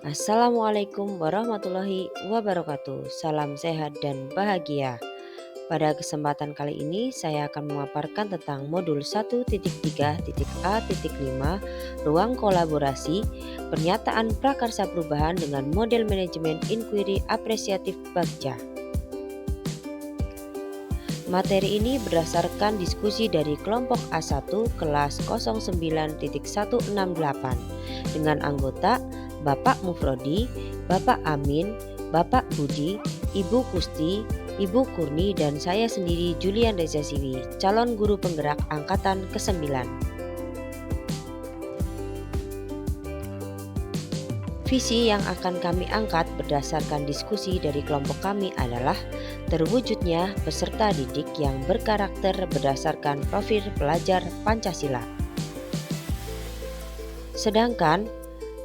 Assalamualaikum warahmatullahi wabarakatuh. Salam sehat dan bahagia. Pada kesempatan kali ini saya akan memaparkan tentang modul 1.3.A.5 ruang kolaborasi, pernyataan prakarsa perubahan dengan model manajemen inquiry apresiatif Bagja. Materi ini berdasarkan diskusi dari kelompok A1 kelas 09.168 dengan anggota Bapak Mufrodi, Bapak Amin, Bapak Budi, Ibu Kusti, Ibu Kurni, dan saya sendiri Julian Reza Siwi, calon guru penggerak angkatan ke-9. Visi yang akan kami angkat berdasarkan diskusi dari kelompok kami adalah terwujudnya peserta didik yang berkarakter berdasarkan profil pelajar Pancasila. Sedangkan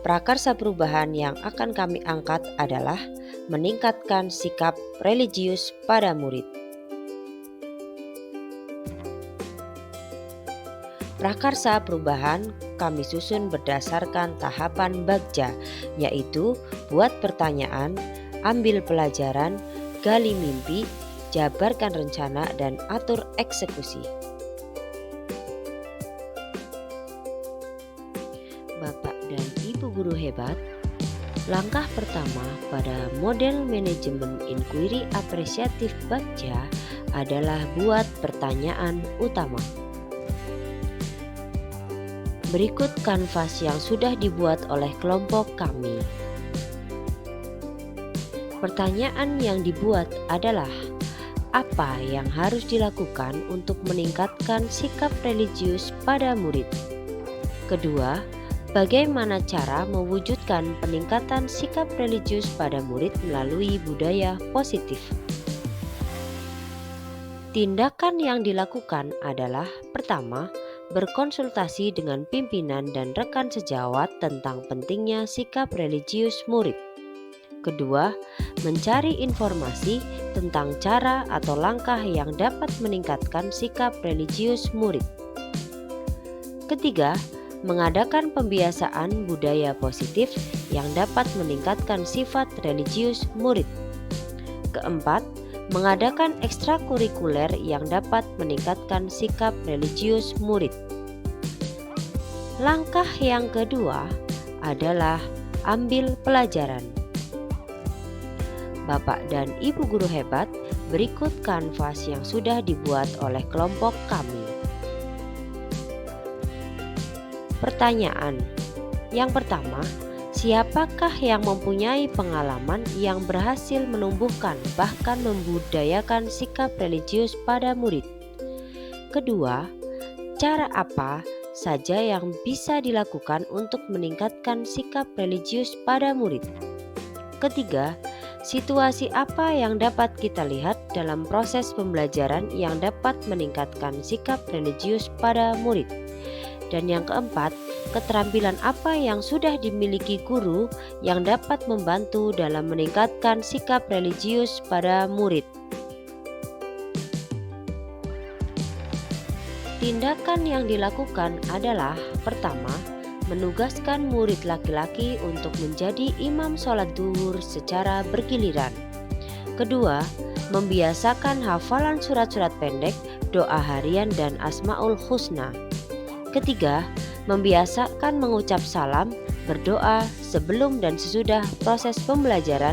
prakarsa perubahan yang akan kami angkat adalah meningkatkan sikap religius pada murid. Prakarsa perubahan kami susun berdasarkan tahapan Bagja, yaitu buat pertanyaan, ambil pelajaran, gali mimpi, jabarkan rencana, dan atur eksekusi. Bapak dan Ibu guru hebat, langkah pertama pada model manajemen inquiry apresiatif Bagja adalah buat pertanyaan utama. Berikut kanvas yang sudah dibuat oleh kelompok kami. Pertanyaan yang dibuat adalah, apa yang harus dilakukan untuk meningkatkan sikap religius pada murid? Kedua, bagaimana cara mewujudkan peningkatan sikap religius pada murid melalui budaya positif? Tindakan yang dilakukan adalah, pertama, berkonsultasi dengan pimpinan dan rekan sejawat tentang pentingnya sikap religius murid. Kedua, mencari informasi tentang cara atau langkah yang dapat meningkatkan sikap religius murid. Ketiga, mengadakan pembiasaan budaya positif yang dapat meningkatkan sifat religius murid. Keempat, mengadakan ekstrakurikuler yang dapat meningkatkan sikap religius murid. Langkah yang kedua adalah ambil pelajaran. Bapak dan Ibu guru hebat, berikut kanvas yang sudah dibuat oleh kelompok kami. Pertanyaan yang pertama, siapakah yang mempunyai pengalaman yang berhasil menumbuhkan bahkan membudayakan sikap religius pada murid? Kedua, cara apa saja yang bisa dilakukan untuk meningkatkan sikap religius pada murid? Ketiga, situasi apa yang dapat kita lihat dalam proses pembelajaran yang dapat meningkatkan sikap religius pada murid? Dan yang keempat, keterampilan apa yang sudah dimiliki guru yang dapat membantu dalam meningkatkan sikap religius pada murid? Tindakan yang dilakukan adalah, pertama, menugaskan murid laki-laki untuk menjadi imam sholat duhur secara bergiliran. Kedua, membiasakan hafalan surat-surat pendek, doa harian, dan asmaul husna. Ketiga, membiasakan mengucap salam, berdoa sebelum dan sesudah proses pembelajaran.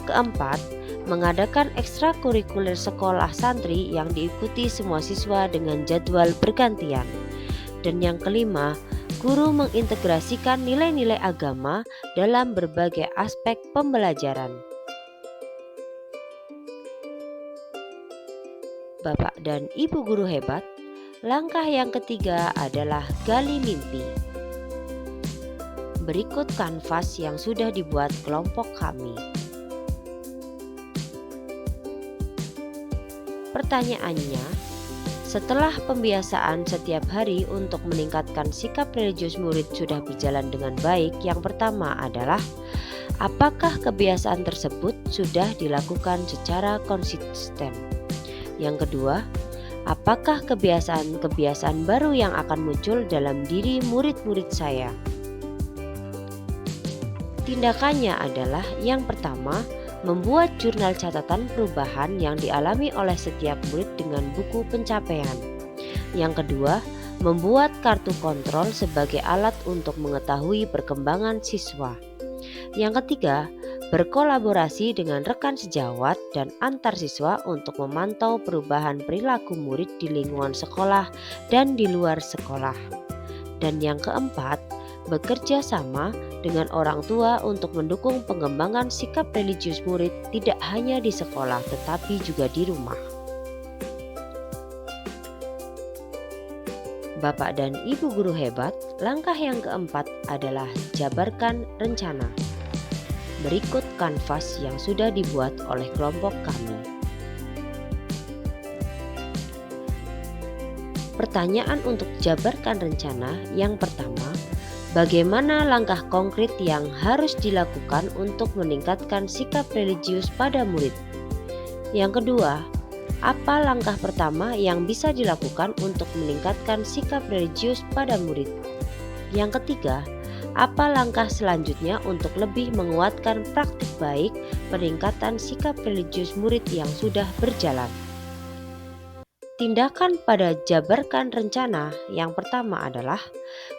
Keempat, mengadakan ekstrakurikuler sekolah santri yang diikuti semua siswa dengan jadwal bergantian. Dan yang kelima, guru mengintegrasikan nilai-nilai agama dalam berbagai aspek pembelajaran. Bapak dan Ibu guru hebat, langkah yang ketiga adalah gali mimpi. Berikut kanvas yang sudah dibuat kelompok kami. Pertanyaannya, setelah pembiasaan setiap hari untuk meningkatkan sikap religius murid sudah berjalan dengan baik, yang pertama adalah, apakah kebiasaan tersebut sudah dilakukan secara konsisten? Yang kedua, apakah kebiasaan-kebiasaan baru yang akan muncul dalam diri murid-murid saya? Tindakannya adalah yang pertama, membuat jurnal catatan perubahan yang dialami oleh setiap murid dengan buku pencapaian. Yang kedua, membuat kartu kontrol sebagai alat untuk mengetahui perkembangan siswa. Yang ketiga, berkolaborasi dengan rekan sejawat dan antar siswa untuk memantau perubahan perilaku murid di lingkungan sekolah dan di luar sekolah. Dan yang keempat, bekerja sama dengan orang tua untuk mendukung pengembangan sikap religius murid tidak hanya di sekolah tetapi juga di rumah. Bapak dan Ibu guru hebat, langkah yang keempat adalah jabarkan rencana. Berikut kanvas yang sudah dibuat oleh kelompok kami. Pertanyaan untuk jabarkan rencana yang pertama, bagaimana langkah konkret yang harus dilakukan untuk meningkatkan sikap religius pada murid? Yang kedua, apa langkah pertama yang bisa dilakukan untuk meningkatkan sikap religius pada murid? Yang ketiga, apa langkah selanjutnya untuk lebih menguatkan praktik baik peningkatan sikap religius murid yang sudah berjalan? Tindakan pada jabarkan rencana yang pertama adalah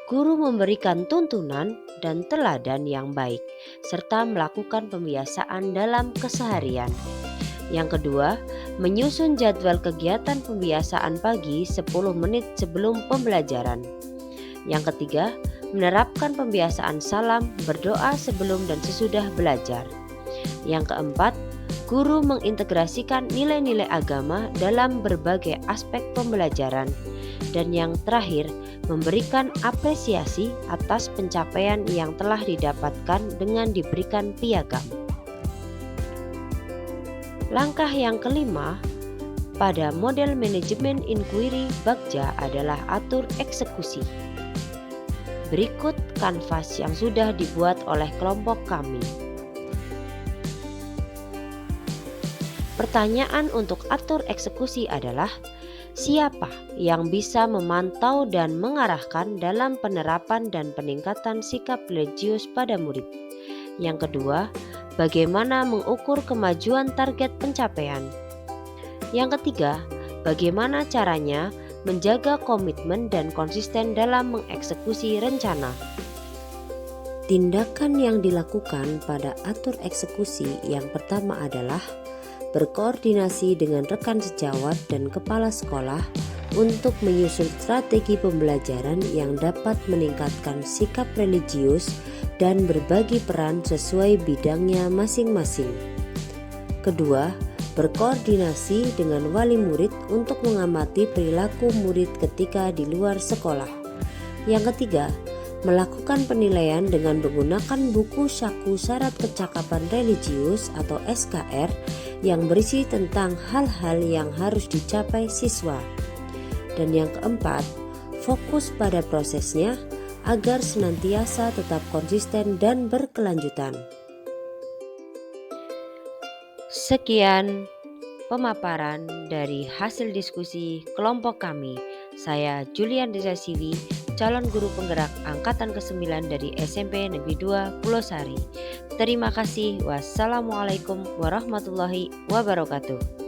guru memberikan tuntunan dan teladan yang baik, serta melakukan pembiasaan dalam keseharian. Yang kedua, menyusun jadwal kegiatan pembiasaan pagi 10 menit sebelum pembelajaran. Yang ketiga, menerapkan pembiasaan salam berdoa sebelum dan sesudah belajar. Yang keempat, guru mengintegrasikan nilai-nilai agama dalam berbagai aspek pembelajaran. Dan yang terakhir, memberikan apresiasi atas pencapaian yang telah didapatkan dengan diberikan piagam. Langkah yang kelima pada model manajemen inquiry Bagja adalah atur eksekusi. Berikut kanvas yang sudah dibuat oleh kelompok kami. Pertanyaan untuk atur eksekusi adalah, siapa yang bisa memantau dan mengarahkan dalam penerapan dan peningkatan sikap religius pada murid? Yang kedua, bagaimana mengukur kemajuan target pencapaian? Yang ketiga, bagaimana caranya menjaga komitmen dan konsisten dalam mengeksekusi rencana? Tindakan yang dilakukan pada atur eksekusi yang pertama adalah berkoordinasi dengan rekan sejawat dan kepala sekolah untuk menyusun strategi pembelajaran yang dapat meningkatkan sikap religius dan berbagi peran sesuai bidangnya masing-masing. Kedua, berkoordinasi dengan wali murid untuk mengamati perilaku murid ketika di luar sekolah. Yang ketiga, melakukan penilaian dengan menggunakan buku saku syarat kecakapan religius atau SKR yang berisi tentang hal-hal yang harus dicapai siswa. Dan yang keempat, fokus pada prosesnya agar senantiasa tetap konsisten dan berkelanjutan. Sekian pemaparan dari hasil diskusi kelompok kami. Saya Julian Desasiwi, calon guru penggerak angkatan ke-9 dari SMP Negeri 2 Pulau Sari. Terima kasih. Wassalamualaikum warahmatullahi wabarakatuh.